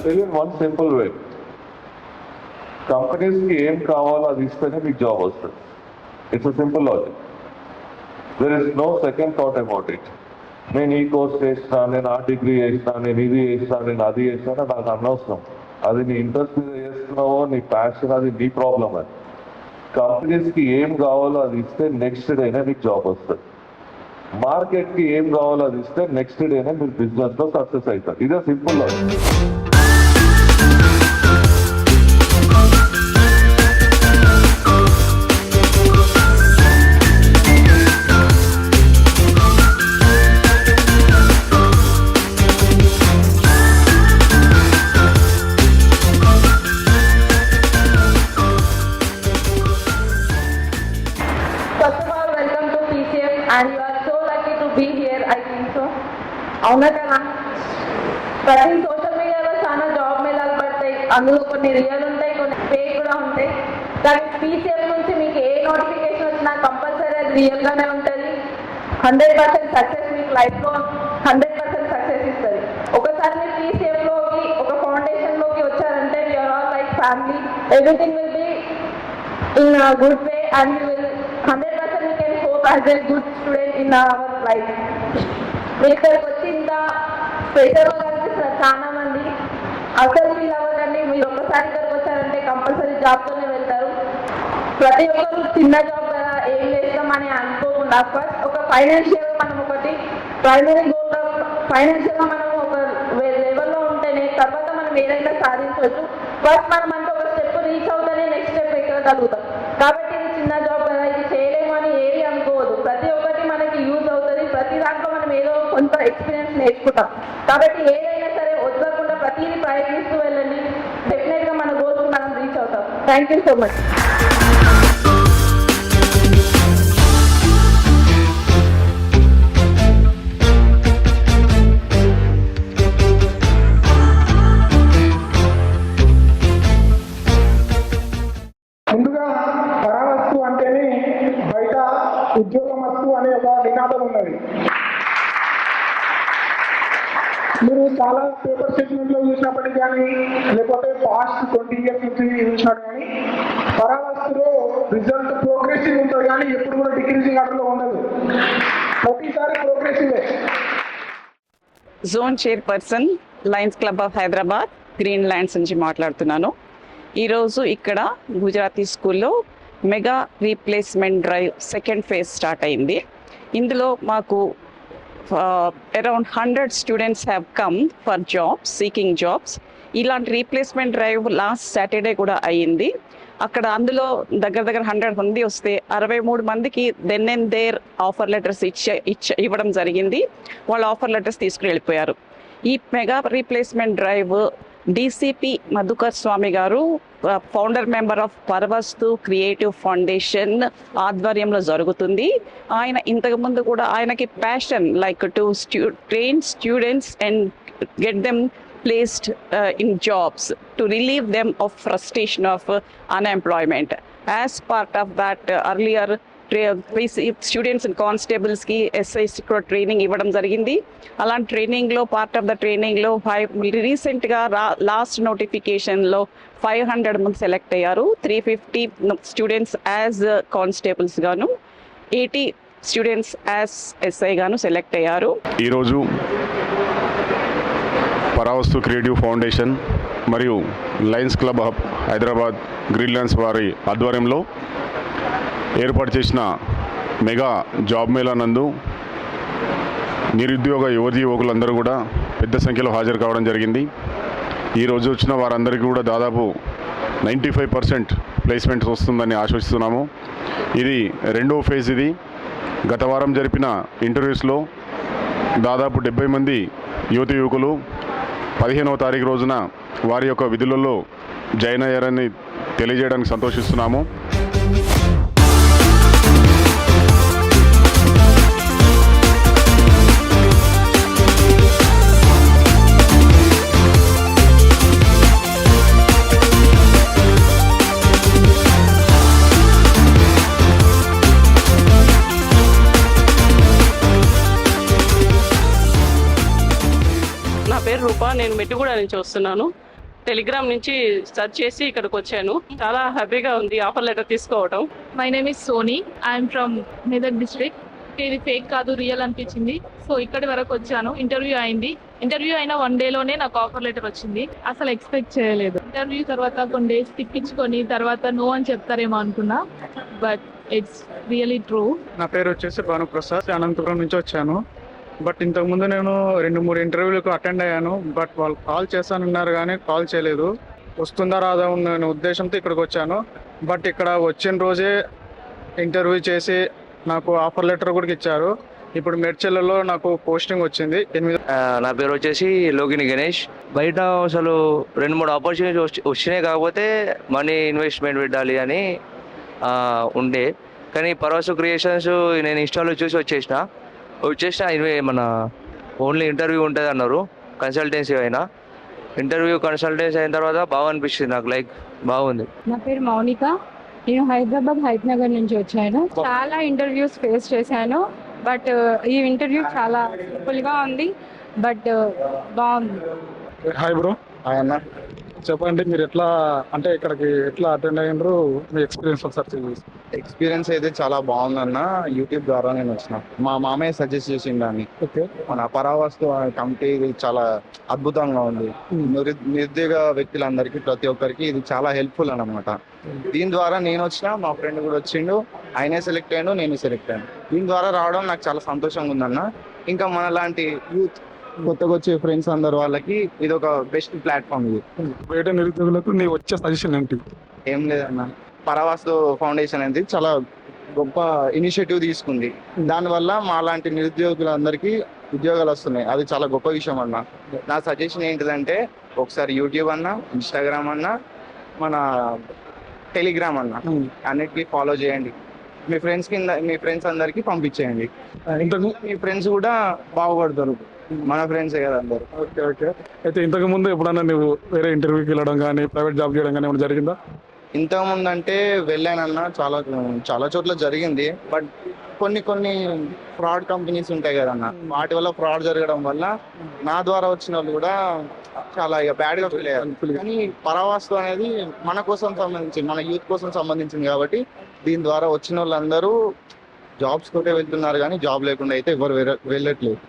I'll tell you in one simple way. కంపెనీస్కి ఏం కావాలో అది ఇస్తేనే మీకు జాబ్ వస్తుంది. It's a simple logic. There is no second thought about it. నేను ఈ కోర్స్ చేసినా, నేను ఆ డిగ్రీ చేసినా, నేను ఇది చేసినా, నేను అది చేసినా నాకు అనవసరం. అది నీ ఇంట్రెస్ట్ మీద చేస్తున్నావో, నీ ప్యాషన్, అది నీ ప్రాబ్లం. అది కంపెనీస్కి ఏం కావాలో అది ఇస్తే నెక్స్ట్ డేనే మీకు జాబ్ వస్తుంది. మార్కెట్కి ఏం కావాలో అది ఇస్తే నెక్స్ట్ డేనే మీరు బిజినెస్లో సక్సెస్ అవుతారు. ఇదే simple logic. And you are so lucky to be here, I think so. అవునా కదా? ప్రతి సోషల్ మీడియాలో చాలా జాబ్ మేళాలు పడతాయి. అందులో కొన్ని రియల్ ఉంటాయి, కొన్ని ఫేక్ కూడా ఉంటాయి. కానీ పీసీఎం నుంచి మీకు ఏ నోటిఫికేషన్ వచ్చినా కంపల్సరీ అది రియల్గానే ఉంటుంది. 100% సక్సెస్ మీకు లైఫ్లో 100% సక్సెస్ ఇస్తుంది. ఒకసారి మీరు పీసీఎంలోకి, ఒక ఫౌండేషన్లోకి వచ్చారంటే you're all like family. Everything will be in good way and you will 100% we can hope as a good student in our life. మీరు ఇక్కడికి వచ్చి ఇంత స్పెషల్గా కనిపిస్తున్నారు చాలా మంది. అసలు ఫీల్ అవ్వకండి. మీరు ఒక్కసారి ఇక్కడికి వచ్చారంటే కంపల్సరీ జాబ్తోనే వెళ్తారు. ప్రతి ఒక్కరు చిన్న జాబ్ కదా ఏం చేస్తామని అనుకోకుండా ఫస్ట్ ఒక ఫైనాన్షియల్గా మనం ఒకటి ప్రైమరీ గోల్గా ఫైనాన్షియల్గా మనం ఒక లెవెల్లో ఉంటేనే తర్వాత మనం ఏదైనా సాధించవచ్చు. ఫస్ట్ మనం అంటే ఒక స్టెప్ రీచ్ అవుతానే నెక్స్ట్ స్టెప్ ఎక్కగలుగుతాం. కాబట్టి ఇది చిన్న జాబ్ కదా, ఇది చేయలేము అని ఏది అనుకోవద్దు. ప్రతి ఒక్కటి మనకి యూజ్ అవుతుంది. ప్రతి దాంట్లో మనం ఏదో కొంత ఎక్స్పీరియన్స్ నేర్చుకుంటాం. కాబట్టి ఏదైనా సరే వదలకుండా ప్రతిదీ ప్రయత్నిస్తూ వెళ్ళండి. డెఫినెట్గా మన గోల్స్ మనం రీచ్ అవుతాం. Thank you so much. ముందుగా పరావస్తు అంటేనే బయట ఉద్యోగమస్తు అనే ఒక నినాదం ఉన్నది. మీరు చాలా పేపర్ స్టేట్మెంట్లో చూసినప్పటికీ కానీ, లేకపోతే పాస్ట్ 20 years నుంచి చూసినట్టు కానీ పరావస్తులో రిజల్ట్ ప్రోగ్రెసివ్ ఉంటుంది కానీ ఎప్పుడు కూడా డిక్రీజింగ్ ఆర్డర్లో ఉండదు. ప్రతిసారి ప్రోగ్రెసివే. Zone chairperson Lions Club of Hyderabad Green Lands నుంచి మాట్లాడుతున్నాను. ఈరోజు ఇక్కడ గుజరాతీ స్కూల్లో mega replacement drive second phase start అయింది. ఇందులో మాకు around 100 students have come for jobs, seeking jobs. ఇలాంటి రీప్లేస్మెంట్ డ్రైవ్ లాస్ట్ సాటర్డే కూడా అయ్యింది. అక్కడ అందులో దగ్గర 100 మంది వస్తే 63 మందికి then and there offer letters ఇవ్వడం జరిగింది. వాళ్ళు ఆఫర్ లెటర్స్ తీసుకుని వెళ్ళిపోయారు. ఈ mega replacement drive DCP Madhukar Swamy గారు, founder member of Paravastu creative foundation ఆధ్వర్యంలో జరుగుతుంది. ఆయన ఇంతకుముందు కూడా ఆయనకి passion like to train students and get them placed in jobs to relieve them of frustration of unemployment. As part of that, earlier students and కానిస్టేబుల్స్కి ఎస్ఐసి కూడా ట్రైనింగ్ ఇవ్వడం జరిగింది. అలాంటి ట్రైనింగ్లో పార్ట్ ఆఫ్ ద ట్రైనింగ్లో రీసెంట్గా లాస్ట్ నోటిఫికేషన్లో 500 మంది సెలెక్ట్ అయ్యారు. 350 స్టూడెంట్స్ యాజ్ కానిస్టేబుల్స్ గాను, 80 స్టూడెంట్స్ యాజ్ ఎస్ఐ గాను సెలెక్ట్ అయ్యారు. ఈరోజు పరావస్తు క్రియేటివ్ ఫౌండేషన్ మరియు Lions Club of Hyderabad Green lands వారి ఆధ్వర్యంలో ఏర్పాటు చేసిన మెగా జాబ్ మేళా నందు నిరుద్యోగ యువకులందరూ కూడా పెద్ద సంఖ్యలో హాజరు కావడం జరిగింది. ఈరోజు వచ్చిన వారందరికీ కూడా దాదాపు 95% ప్లేస్మెంట్స్ వస్తుందని ఆశిస్తున్నాము. ఇది రెండవ ఫేజ్. ఇది గత వారం జరిపిన ఇంటర్వ్యూస్లో దాదాపు 70 మంది యువకులు 15వ తారీఖు రోజున వారి యొక్క విధులలో జాయిన్ అయ్యారని తెలియజేయడానికి సంతోషిస్తున్నాము. నా పేరు రూప, నేను మెట్టుగూడ నుంచి వస్తున్నాను. టెలిగ్రామ్ నుంచి సెర్చ్ చేసి ఇక్కడికి వచ్చాను. చాలా హ్యాపీగా ఉంది ఆఫర్ లెటర్ తీసుకోవడం. My name is Soni. I'm from Medak district. ఇది ఫేక్ కాదు, రియల్ అనిపించింది. సో ఇక్కడి వరకు వచ్చాను. ఇంటర్వ్యూ అయింది. ఇంటర్వ్యూ అయిన 1 డేలోనే నాకు ఆఫర్ లెటర్ వచ్చింది. అసలు ఎక్స్పెక్ట్ చేయలేదు. ఇంటర్వ్యూ తర్వాత కొన్ని డేస్ తిప్పించుకొని తర్వాత నో అని చెప్తారేమో అనుకున్నా, బట్ ఇట్స్ రియలీ ట్రూ. నా పేరు వచ్చేసి భానుప్రసాద్, అనంతపురం నుంచి వచ్చాను. బట్ ఇంతకుముందు నేను 2-3 ఇంటర్వ్యూలకు అటెండ్ అయ్యాను. బట్ వాళ్ళు కాల్ చేస్తానన్నారు కానీ కాల్ చేయలేదు. వస్తుందా రాదా ఉన్న ఉద్దేశంతో ఇక్కడికి వచ్చాను. బట్ ఇక్కడ వచ్చిన రోజే ఇంటర్వ్యూ చేసి నాకు ఆఫర్ లెటర్ కూడా ఇచ్చారు. ఇప్పుడు మెడ్చెల్లో నాకు పోస్టింగ్ వచ్చింది 8. నా పేరు వచ్చేసి లోగిని గణేష్. బయట అసలు 2-3 ఆపర్చునిటీస్ వచ్చినాయి, కాకపోతే మనీ ఇన్వెస్ట్మెంట్ పెట్టాలి అని ఉండే. కానీ పరవాసు క్రియేషన్స్ నేను ఇన్స్టాలో చూసి వచ్చేసిన మన ఓన్లీ ఇంటర్వ్యూ ఉంటుంది అన్నారు. కన్సల్టెన్సీ కన్సల్టెన్సీ అయిన తర్వాత బాగా అనిపిస్తుంది నాకు, లైక్ బాగుంది. నా పేరు మౌనిక. నేను హైదరాబాద్ హైతనగర్ నుంచి వచ్చాను. చాలా ఇంటర్వ్యూస్ ఫేస్ చేశాను. బట్ ఈ ఇంటర్వ్యూ చాలా సింపుల్ గా ఉంది, బట్ బాగుంది. Hi bro. అన్న చెప్పండి, మీరు ఎట్లా అంటే ఇక్కడికి ఎట్లా అటెండ్ అయ్యారు, మీ ఎక్స్పీరియన్స్ ఒకసారి. ఎక్స్పీరియన్స్ అయితే చాలా బాగుందన్న. యూట్యూబ్ ద్వారా నేను వచ్చిన, మా మామయ్య సజెస్ట్ చేసిండు దాన్ని. ఓకే. మన పరావస్తు కమిటీ ఇది చాలా అద్భుతంగా ఉంది. నిరుద్యోగ వ్యక్తులందరికీ ప్రతి ఒక్కరికి ఇది చాలా హెల్ప్ఫుల్ అన్నమాట. దీని ద్వారా నేను వచ్చిన, మా ఫ్రెండ్ కూడా వచ్చిండు. ఆయనే సెలెక్ట్ అయ్యాడు, నేను సెలెక్ట్ అయ్యాను. దీని ద్వారా రావడం నాకు చాలా సంతోషంగా ఉందన్న. ఇంకా మన లాంటి యూత్ కొత్తగా వచ్చే ఫ్రెండ్స్ అందరు వాళ్ళకి ఇది ఒక బెస్ట్ ప్లాట్ఫామ్. ఇది బయట నిరుద్యోగులకు నీ వచ్చే సజెషన్ ఏంటి? ఏం లేదన్న, పరవాస్తు ఫౌండేషన్ అనేది చాలా గొప్ప ఇనిషియేటివ్ తీసుకుంది. దానివల్ల మా లాంటి నిరుద్యోగులందరికీ ఉద్యోగాలు వస్తున్నాయి. అది చాలా గొప్ప విషయం అన్న. నా సజెషన్ ఏంటిదంటే ఒకసారి యూట్యూబ్ అన్నా, ఇన్స్టాగ్రామ్ అన్నా, మన టెలిగ్రామ్ అన్నా అన్నిటికీ ఫాలో చేయండి. మీ ఫ్రెండ్స్ అందరికి పంపించేయండి. మీ ఫ్రెండ్స్ కూడా బాగుపడతారు. మన ఫ్రెండ్సే కదా అందరు. Okay okay. అయితే ఇంతకు ముందు ఎప్పుడన్నా నువ్వు వేరే ఇంటర్వ్యూకి వెళ్ళడం కానీ ప్రైవేట్ జాబ్ చేయడం కానీ ఏమైనా జరిగిందా? ఇంతకుముందు అంటే వెళ్ళానన్నా, చాలా చోట్ల జరిగింది. బట్ కొన్ని ఫ్రాడ్ కంపెనీస్ ఉంటాయి కదన్న, వాటి వల్ల ఫ్రాడ్ జరగడం వల్ల నా ద్వారా వచ్చిన వాళ్ళు కూడా చాలా బ్యాడ్ గా ఫీల్ అయ్యారు. కానీ పరావాస్తు అనేది మన కోసం సంబంధించింది, మన యూత్ కోసం సంబంధించింది కాబట్టి దీని ద్వారా వచ్చిన వాళ్ళందరూ జాబ్స్ కొట్టే వెళ్తున్నారు, కానీ జాబ్ లేకుండా అయితే ఎవరు వెళ్ళట్లేదు.